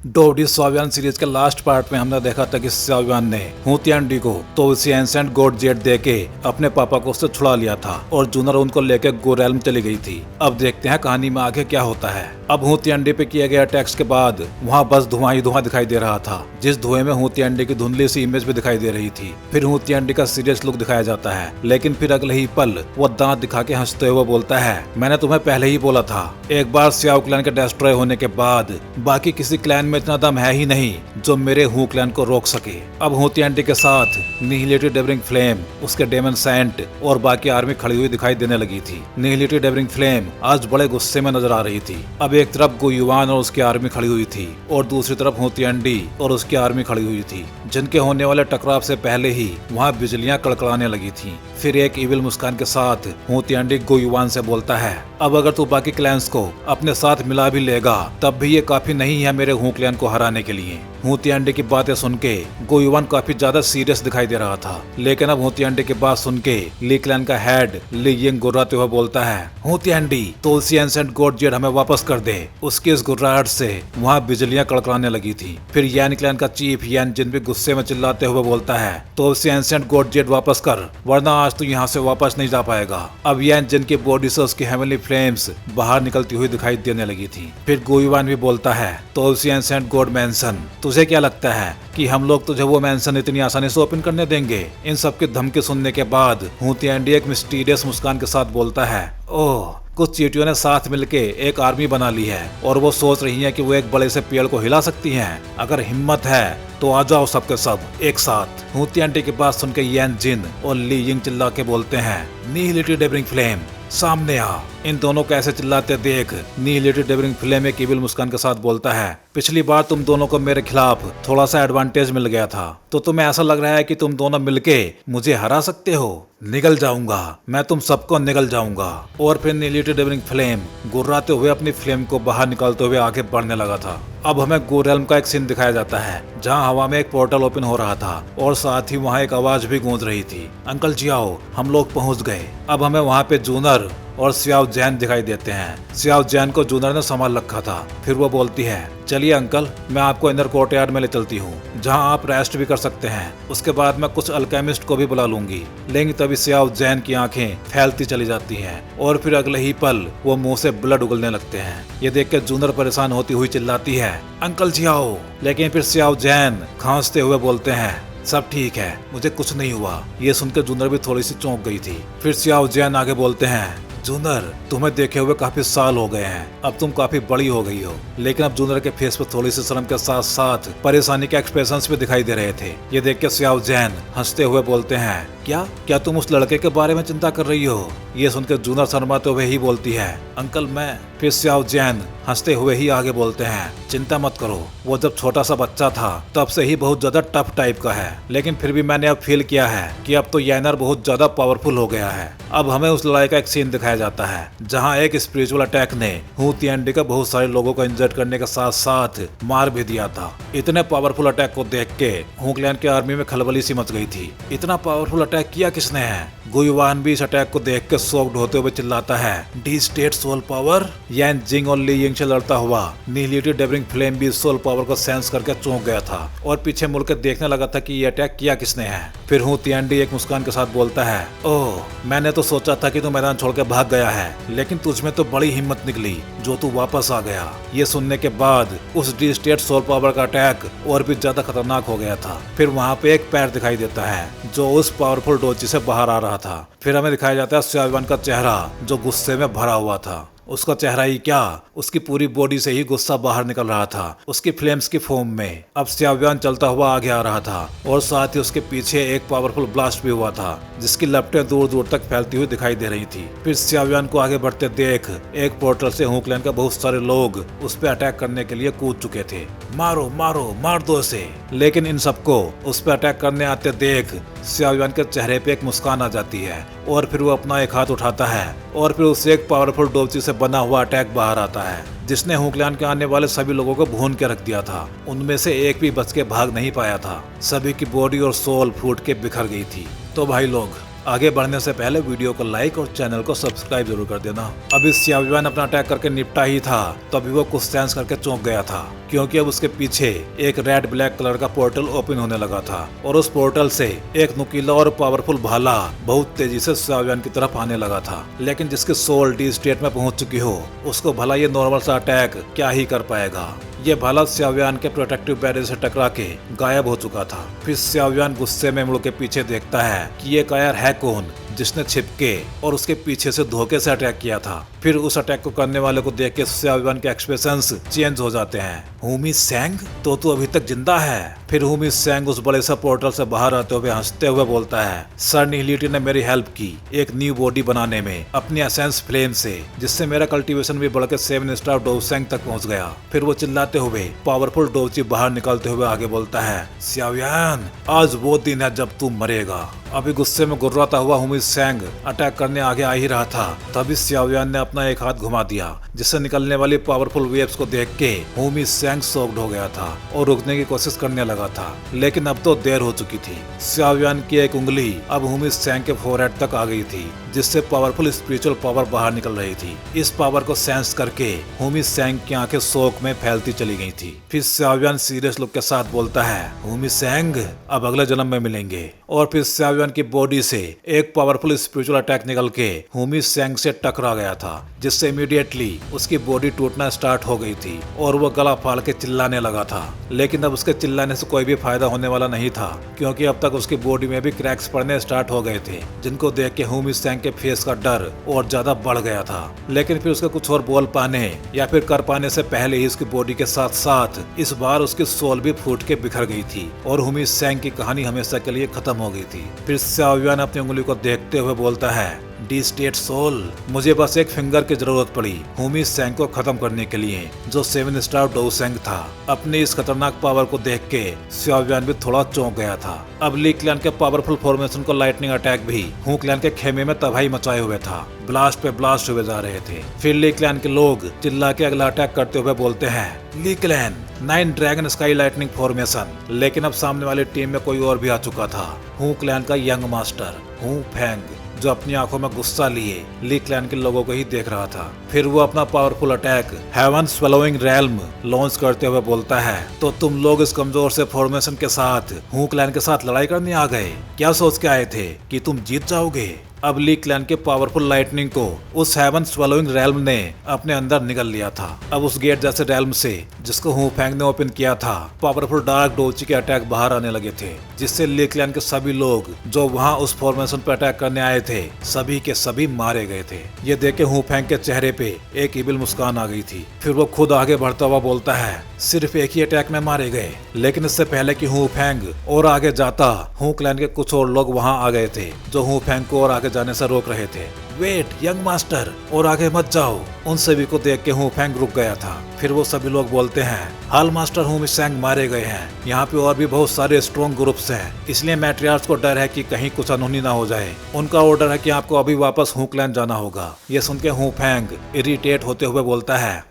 डोवडी स्वाभियान series के last part में हमने देखा था कि स्वाभियान ने हू तियानडी को तो उसी एंसेंट गॉड जेट दे के अपने पापा को उससे छुड़ा लिया था और जूनर उनको लेकर गोरेल्म चली गई थी। अब देखते हैं कहानी में आगे क्या होता है। अब हू तियानडी पे किए गए अटैक्स के बाद वहाँ बस धुआं ही धुआं दिखाई दे रहा था, जिस धुएं में हू तियानडी की धुंधली सी इमेज भी दिखाई दे रही थी। फिर हू तियानडी का सीरियस लुक दिखाया जाता है, लेकिन फिर अगले ही पल वो दांत दिखा के हंसते हुए बोलता है, मैंने तुम्हें पहले ही बोला था, एक बार स्याओ क्लैन के डिस्ट्रॉय होने के बाद बाकी किसी क्लैन में इतना दम है ही नहीं जो मेरे हू क्लैन को रोक सके। अब हू तियानडी के साथ निहिलिटी डेवरिंग फ्लेम, उसके डेमन सेंट और बाकी आर्मी खड़ी हुई दिखाई देने लगी थी। निहिलिटी डेवरिंग फ्लेम आज बड़े गुस्से में नजर आ रही थी। अब एक तरफ गो युवान और उसकी आर्मी खड़ी हुई थी और दूसरी तरफ हू तियानडी और उसकी आर्मी खड़ी हुई थी, जिनके होने वाले टकराव से पहले ही वहाँ बिजलियां कड़कड़ाने लगी थी। फिर एक इविल मुस्कान के साथ हू तियानडी गो युवान से बोलता है, अब अगर तू बाकी क्लैंस को अपने साथ मिला भी लेगा तब भी ये काफी नहीं है मेरे हू क्लैन को हराने के लिए। हू तियानडी की बातें सुन के गो युवान काफी ज्यादा सीरियस दिखाई दे रहा था, लेकिन अब हू तियानडी की बात सुन के ली क्लैन का हेड ली यिंग गुर्राते हुए बोलता है, हू तियानडी तो उसी एंसेंट गॉड जेट हमें वापस कर दे। उसकी इस गुर्राहट से वहाँ बिजलियां कड़कड़ाने लगी थी। फिर यान क्लैन का चीफ यान जिन भी गुस्से में चिल्लाते हुए बोलता है, तो उसी एंसेंट गॉड जेट वापस कर, वरना आज तू यहाँ से वापस नहीं जा पाएगा। अब यान जिन की बॉडी से उसकी हेवनली फ्लेम्स बाहर निकलती हुई दिखाई देने लगी थी। फिर गो युवान भी बोलता है, तो उसी एंसेंट गॉड मैंसन, तुझे क्या लगता है कि हम लोग तुझे वो मैंसन इतनी आसानी से ओपन करने देंगे? इन सब की धमकी सुनने के बाद हू तियानडी एक मिस्टीरियस मुस्कान के साथ बोलता है, ओह, कुछ चींटियों ने साथ मिलके एक आर्मी बना ली है और वो सोच रही हैं कि वो एक बड़े से पेड़ को हिला सकती हैं। अगर हिम्मत है तो आ जाओ सबके सब एक साथ। हू तियानडी की बात सुन के यान जिन और ली यिंग चिल्ला के बोलते हैं, निहिलिटी डेवरिंग फ्लेम सामने आ। इन दोनों को ऐसे चिल्लाते देख निहिलिटी डेवरिंग फ्लेम एक इविल मुस्कान के साथ बोलता है, पिछली बार तुम दोनों को मेरे खिलाफ थोड़ा सा एडवांटेज मिल गया था, तो तुम्हें ऐसा लग रहा है कि तुम दोनों मिलके मुझे हरा सकते हो? निगल जाऊंगा मैं, तुम सबको निगल जाऊंगा। और फिर निहिलिटी डेवरिंग फ्लेम गुर्राते हुए अपनी फ्लेम को बाहर निकालते हुए आगे बढ़ने लगा था। अब हमें गोरेल्म का एक सीन दिखाया जाता है, जहां हवा में एक पोर्टल ओपन हो रहा था और साथ ही वहां एक आवाज भी गूंज रही थी, अंकल जी आओ, हम लोग पहुंच गए। अब हमें वहां पे जूनर और स्याओ जैन दिखाई देते हैं। स्याओ जैन को जूनर ने संभाल रखा था। फिर वो बोलती है, चलिए अंकल, मैं आपको इनर कोर्टयार्ड में ले चलती हूँ, जहाँ आप रेस्ट भी कर सकते हैं। उसके बाद मैं कुछ अल्केमिस्ट को भी बुला लूंगी। लेकिन तभी स्याओ जैन की आंखें फैलती चली जाती हैं और फिर अगले ही पल वो मुंह से ब्लड उगलने लगते हैं। ये देख के जूनर परेशान होती हुई चिल्लाती है, अंकल जी आओ। लेकिन फिर स्याओ जैन खांसते हुए बोलते हैं, सब ठीक है, मुझे कुछ नहीं हुआ। ये सुनकर जूनर भी थोड़ी सी चौंक गई थी। फिर स्याओ जैन आगे बोलते हैं, जूनर, तुम्हें देखे हुए काफी साल हो गए हैं, अब तुम काफी बड़ी हो गई हो। लेकिन अब जूनर के फेस पर थोड़ी सी शर्म के साथ साथ परेशानी के एक्सप्रेशंस भी दिखाई दे रहे थे। ये देख के स्याओ जैन हंसते हुए बोलते हैं, क्या तुम उस लड़के के बारे में चिंता कर रही हो? ये सुनकर जूनर शर्माते हुए ही बोलती है, अंकल मैं। फिर स्याओ जैन हंसते हुए ही आगे बोलते हैं, चिंता मत करो, वो जब छोटा सा बच्चा था तब से ही बहुत ज्यादा टफ टाइप का है, लेकिन फिर भी मैंने अब फील किया है कि अब तो यानर बहुत ज्यादा पावरफुल हो गया है। अब हमें उस लड़ाई का एक सीन दिखाया जाता है, जहाँ एक स्पिरिचुअल अटैक ने हू तियानडी का बहुत सारे लोगों को इंजर्ड करने के साथ साथ मार भी दिया था। इतने पावरफुल अटैक को देख के हू क्लैन की आर्मी में खलबली सी मच गई थी। इतना पावरफुल अटैक किया किसने है? गो युवान भी इस अटैक को देख के शॉक्ड होते हुए चिल्लाता है, डी स्टेट सोल पावर। यान जिंग और ली यिंग से लड़ता हुआ निहिलिटी डेवरिंग फ्लेम भी सोल पावर को सेंस करके चौंक गया था और पीछे मुड़ के देखने लगा था कि ये अटैक किया किसने है। फिर हू तियानडी एक मुस्कान के साथ बोलता है, ओह, मैंने तो सोचा था कि तू मैदान छोड़ के भाग गया है, लेकिन तुझमें तो बड़ी हिम्मत निकली जो तू वापस आ गया। ये सुनने के बाद उस डी स्टेट सोल पावर का अटैक और भी ज्यादा खतरनाक हो गया था। फिर वहाँ पे एक पैर दिखाई देता है जो उस पावरफुल डोची से बाहर आ रहा था। फिर हमें दिखाया जाता है स्वाभिमान का चेहरा जो गुस्से में भरा हुआ था। उसका चेहरा ही क्या, उसकी पूरी बॉडी से ही गुस्सा बाहर निकल रहा था, उसकी फ्लेम्स की फॉर्म में। अब स्वाभिमान चलता हुआ आगे आ रहा था और साथ ही उसके पीछे एक पावरफुल ब्लास्ट भी हुआ था, जिसकी लपटें दूर दूर तक फैलती हुई दिखाई दे रही थी। फिर स्वाभिमान को आगे बढ़ते देख एक पोर्टल से हू क्लैन के बहुत सारे लोग उस पर अटैक करने के लिए कूद चुके थे। मारो मारो, मार दो इसे। लेकिन इन सबको उस पर अटैक करने आते देख स्वाभिमान के चेहरे पे एक मुस्कान आ जाती है और फिर वो अपना एक हाथ उठाता है और फिर उससे एक पावरफुल डोबची से बना हुआ अटैक बाहर आता है, जिसने हू क्लैन के आने वाले सभी लोगों को भून के रख दिया था। उनमें से एक भी बच के भाग नहीं पाया था। सभी की बॉडी और सोल फूट के बिखर गई थी। तो भाई लोग, आगे बढ़ने से पहले वीडियो को लाइक और चैनल को सब्सक्राइब जरूर कर देना। अभी सियाव्यान अपना अटैक करके निपटा ही था तभी वो कुछ सेंस करके चौंक गया था, क्योंकि अब उसके पीछे एक रेड ब्लैक कलर का पोर्टल ओपन होने लगा था और उस पोर्टल से एक नुकीला और पावरफुल भाला बहुत तेजी से सियाव्यान की तरफ आने लगा था। लेकिन जिसकी सोल डी स्टेट में पहुंच चुकी हो उसको भला ये नॉर्मल सा अटैक क्या ही कर पाएगा। ये भाला सियाव्यान के प्रोटेक्टिव बैरियर से टकरा के गायब हो चुका था। फिर सियाव्यान गुस्से में मुड़ के पीछे देखता है कि ये कायर है कौन जिसने छिपके और उसके पीछे से धोखे से अटैक किया था। फिर उस अटैक को करने वाले को देख के सियाव्यान के एक्सप्रेशंस चेंज हो जाते हैं। हुमी सेंग, तो तू अभी तक जिंदा है? फिर हुमी सेंग उस बड़े सा पोर्टल से बाहर आते हुए हंसते हुए बोलता है, सर निहिलिटी ने मेरी हेल्प की एक न्यू बॉडी बनाने में अपनी एसेंस फ्लेम से, जिससे मेरा कल्टीवेशन भी बढ़ के 7 स्टार डोवसेंग तक पहुंच गया। फिर वो चिल्लाते हुए पावरफुल डोवची बाहर निकलते हुए आगे बोलता है, सियाव्यान आज वो दिन है जब तू मरेगा। अभी गुस्से में गुर्राता हुआ हुमी सेंग अटैक करने आगे आ ही रहा था, तभी सियाव्यान ने अपना एक हाथ घुमा दिया, जिससे निकलने वाली पावरफुल वेव्स को देख के हुमी सेंग शॉक्ड हो गया था और रुकने की कोशिश करने लगा था। लेकिन अब तो देर हो चुकी थी। सियाव्यान की एक उंगली अब हुमी सेंग के फोरहेड तक आ गई थी, जिससे पावरफुल स्पिरिचुअल पावर बाहर निकल रही थी। इस पावर को सेंस करके हुमी सेंग की आंखें शोक में फैलती चली गई थी। फिर सियाव्यान सीरियस लुक के साथ बोलता है, हुमी सेंग अब अगले जन्म में मिलेंगे। और फिर सियाव्यान की बॉडी से एक पावरफुल स्पिरिचुअल अटैक निकल के हुमी सेंग से टकरा गया था, जिससे इमीडिएटली उसकी बॉडी टूटना स्टार्ट हो गई थी और वो गला फाड़ के चिल्लाने लगा था। लेकिन अब उसके चिल्लाने से कोई भी फायदा होने वाला नहीं था, क्योंकि अब तक उसकी बॉडी में भी क्रैक्स पड़ने स्टार्ट हो गए थे, जिनको देख के हुमी सेंग के फेस का डर और ज्यादा बढ़ गया था। लेकिन फिर उसके कुछ और बोल पाने या फिर कर पाने से पहले ही उसकी बॉडी के साथ साथ इस बार उसकी सोल भी फूट के बिखर गई थी और हुमी सेंग की कहानी हमेशा के लिए खत्म हो गई थी। फिर सियाव्यान अपनी उंगली को देखते हुए बोलता है, डी स्टेट सोल, मुझे बस एक फिंगर की जरूरत पड़ी हुमी सेंग को खत्म करने के लिए, जो 7 स्टार डोवसेंग था। अपनी इस खतरनाक पावर को देख के सियाव्यान भी थोड़ा चौंक गया था। अब ली क्लैन के पावरफुल फॉर्मेशन को लाइटनिंग अटैक भी हू क्लैन के खेमे में तबाही मचाए हुए था। ब्लास्ट पे ब्लास्ट हुए जा रहे थे। फिर ली क्लैन के लोग चिल्ला के अगला अटैक करते हुए बोलते हैं, Lee clan 9 dragon sky lightning formation. लेकिन अब सामने वाली टीम में कोई और भी आ चुका था, हू क्लैन का यंग मास्टर हू फेंग, जो अपनी आंखों में गुस्सा लिए ली क्लैन के लोगों को ही देख रहा था। फिर वो अपना powerful attack heaven swallowing realm launch करते हुए बोलता है, तो तुम लोग इस कमजोर से फॉर्मेशन के साथ हू क्लैन के साथ लड़ाई करने आ गए? क्या सोच के आए थे कि तुम जीत जाओगे? अब ली क्लैन के पावरफुल लाइटनिंग को उस हेवन स्वेलोइंग रेल्म ने अपने अंदर निगल लिया था। अब उस गेट जैसे रेल्म से जिसको हू फेंग ने ओपन किया था, पावरफुल डार्क डोची के अटैक बाहर आने लगे थे, जिससे ली क्लैन के सभी लोग जो वहां उस फॉर्मेशन पर अटैक करने आए थे सभी के सभी मारे गए थे। ये देख के हू फेंग के चेहरे पे एक इविल मुस्कान आ गई थी। फिर वो खुद आगे बढ़ता हुआ बोलता है, सिर्फ एक ही अटैक में मारे गए। लेकिन इससे पहले कि हू फेंग और आगे जाता, हू क्लैन के कुछ और लोग वहां आ गए थे जो हू फेंग को और आगे जाने से रोक रहे थे। वेट यंग मास्टर, और आगे मत जाओ। उन सभी को देख के हू फेंग रुक गया था। फिर वो सभी लोग बोलते हैं, हाल मास्टर हुमी सेंग मारे गए हैं। यहाँ पे और भी बहुत सारे स्ट्रॉन्ग ग्रुप्स हैं, इसलिए मैट्रियार्च को डर है कि कहीं कुछ अनहोनी ना हो जाए। उनका ऑर्डर है कि आपको अभी वापस हू क्लैन जाना होगा। ये सुन के हू फेंग इरिटेट होते हुए बोलता है,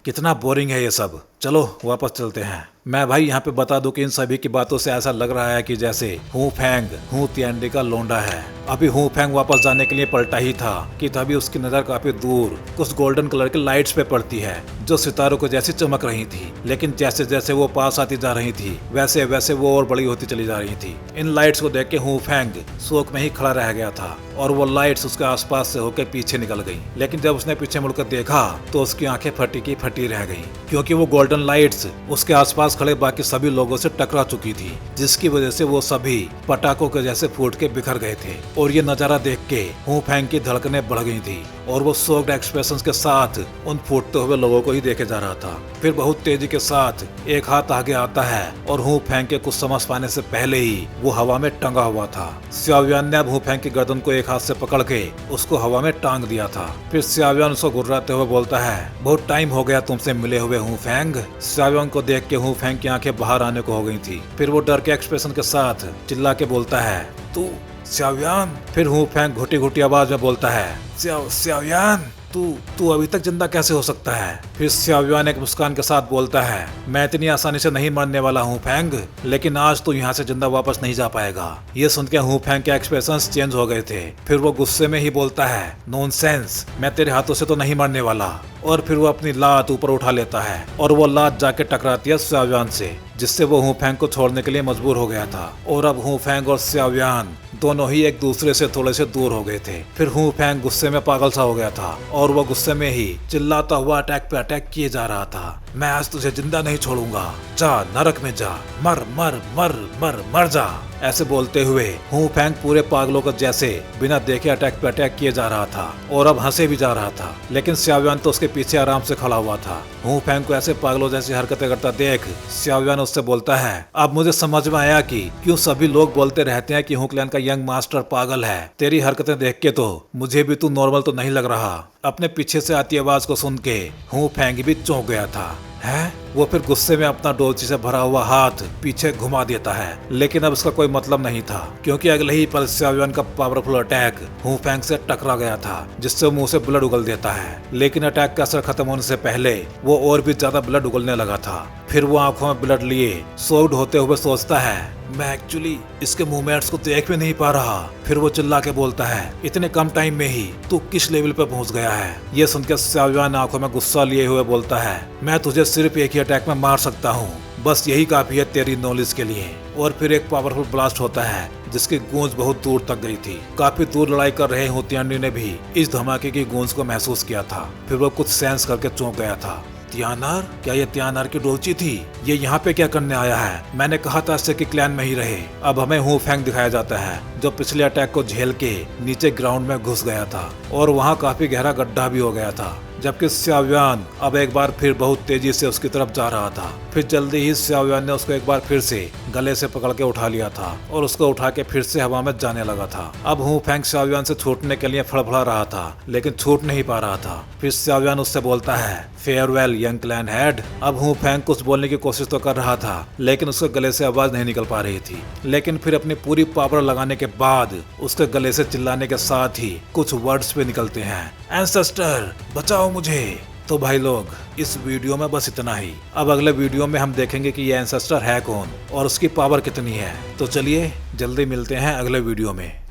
कितना बोरिंग है ये सब, चलो वापस चलते हैं। मैं भाई यहाँ पे बता दूं कि इन सभी की बातों से ऐसा लग रहा है कि जैसे हू फेंग हू तिएंडी का लोंडा है। अभी हू फेंग वापस जाने के लिए पलटा ही था कि तभी उसकी नजर काफी दूर कुछ गोल्डन कलर की लाइट्स पे पड़ती है, जो सितारों को जैसी चमक रही थी। लेकिन जैसे जैसे वो पास आती जा रही थी वैसे वैसे वो और बड़ी होती चली जा रही थी। इन लाइट्स को देख के हू फेंग शोक में ही खड़ा रह गया था और वो लाइट्स उसके आसपास से होकर पीछे निकल गई। लेकिन जब उसने पीछे मुड़कर देखा तो उसकी आंखें फटी की फटी रह गई, क्योंकि वो गोल्डन लाइट्स उसके आसपास खड़े बाकी सभी लोगों से टकरा चुकी थी, जिसकी वजह से वो सभी पटाखों के जैसे फूट के बिखर गए थे। और ये नजारा देख के हू फेंग की धड़कनें बढ़ गई थी और वो शॉक्ड एक्सप्रेशंस के साथ उन फूटते हुए लोगों को ही देखे जा रहा था। फिर बहुत तेजी के साथ एक हाथ आगे आता है और हू फेंग के कुछ समझ पाने से पहले ही वो हवा में टंगा हुआ था। सियाव्यान ने अब हू फेंग की गर्दन को एक हाथ से पकड़ के उसको हवा में टांग दिया था। फिर सियाव्यान उसको गुर्राते हुए बोलता है, बहुत टाइम हो गया तुमसे मिले हुए हू फेंग। सियाव्यान को देख के हू फेंग की आंखें बाहर आने को हो गई थी। फिर वो डर के एक्सप्रेशन के साथ चिल्ला के बोलता है, तू सियाव्यान। फिर हू फेंग घुटी घुटी आवाज में बोलता है, सियाव्यान। तू तू अभी तक जिंदा कैसे हो सकता है? फिर स्याव्यान एक मुस्कान के साथ बोलता है, मैं इतनी आसानी से नहीं मरने वाला हूँ फेंग, लेकिन आज तू यहाँ से जिंदा वापस नहीं जा पाएगा। ये सुन के हूँ फेंग के एक्सप्रेशंस चेंज हो गए थे। फिर वो गुस्से में ही बोलता है, नॉनसेंस, मैं तेरे हाथों से तो नहीं मरने वाला। और फिर वो अपनी लात ऊपर उठा लेता है और वो लात जाके टकराती है स्याव्यान से, जिससे वो हूँ फेंग को छोड़ने के लिए मजबूर हो गया था। और अब हूँ फेंग और स्याव्यान दोनों ही एक दूसरे से थोड़े से दूर हो गए थे। फिर हूँ फेंग गुस्से में पागल सा हो गया था और वो गुस्से में ही चिल्लाता हुआ अटैक पे अटैक किए जा रहा था। मैं आज तुझे जिंदा नहीं छोड़ूंगा, जा नरक में जा, मर मर मर मर मर जा। ऐसे बोलते हुए हूँ फेंग पूरे पागलों को जैसे बिना देखे अटैक पे अटैक किए जा रहा था और अब हंसे भी जा रहा था। लेकिन स्याव्यान तो उसके पीछे आराम से खड़ा हुआ था। हूँ फेंग को ऐसे पागलों जैसी हरकतें करता देख स्याव्यान उससे बोलता है, अब मुझे समझ में आया कि क्यों सभी लोग बोलते रहते हैं कि हू क्लैन का यंग मास्टर पागल है। तेरी हरकतें देख के तो मुझे भी तू नॉर्मल तो नहीं लग रहा। अपने पीछे से आती आवाज को सुन के हूँ फेंग भी चौंक गया था। है? वो फिर गुस्से में अपना डोलची से भरा हुआ हाथ पीछे घुमा देता है, लेकिन अब इसका कोई मतलब नहीं था, क्योंकि अगले ही पल स्याव्यान का पावरफुल अटैक हू फेंग से टकरा गया था, जिससे मुंह से ब्लड उगल देता है। लेकिन अटैक का असर खत्म होने से पहले वो और भी ज्यादा ब्लड उगलने लगा था। फिर वो आंखों में ब्लड लिए सोल्ड होते हुए सोचता है, मैं एक्चुअली इसके मूवमेंट्स को देख भी नहीं पा रहा। फिर वो चिल्ला के बोलता है, इतने कम टाइम में ही तू किस लेवल पे पहुंच गया है? ये सुनकर स्याव्यान आंखों में गुस्सा लिए हुए बोलता है, मैं तुझे सिर्फ एक ही अटैक में मार सकता हूँ, बस यही काफी है तेरी नॉलेज के लिए। और फिर एक पावरफुल ब्लास्ट होता है जिसकी गूंज बहुत दूर तक गई थी। काफी दूर लड़ाई कर रहे हूतियांडी ने भी इस धमाके की गूंज को महसूस किया था। फिर वो कुछ सेंस करके चौंक गया था। त्यानार? क्या ये त्यानार की डोलची थी? ये यहाँ पे क्या करने आया है? मैंने कहा था इससे कि क्लैन में ही रहे। अब हमें हू फेंग दिखाया जाता है, जो पिछले अटैक को झेल के नीचे ग्राउंड में घुस गया था और वहाँ काफी गहरा गड्ढा भी हो गया था। जबकि स्याव्यान अब एक बार फिर बहुत तेजी से उसकी तरफ जा रहा था। फिर जल्दी ही स्याव्यान ने उसको एक बार फिर से गले से पकड़ के उठा लिया था और उसको उठा के फिर से हवा में जाने लगा था। अब हूँ फेंग स्याव्यान से छूटने के लिए फड़फड़ा रहा था, लेकिन छूट नहीं पा रहा था। फिर स्याव्यान उससे बोलता है, फेयरवेल यंग क्लैन हेड। अब हूँ फेंग कुछ बोलने की कोशिश तो कर रहा था, लेकिन उसके गले से आवाज नहीं निकल पा रही थी। लेकिन फिर अपनी पूरी पावर लगाने के बाद उसके गले से चिल्लाने के साथ ही कुछ वर्ड्स पे निकलते हैं, एंसेस्टर बचाओ मुझे। तो भाई लोग, इस वीडियो में बस इतना ही। अब अगले वीडियो में हम देखेंगे कि ये एंसेस्टर है कौन और उसकी पावर कितनी है। तो चलिए जल्दी मिलते हैं अगले वीडियो में।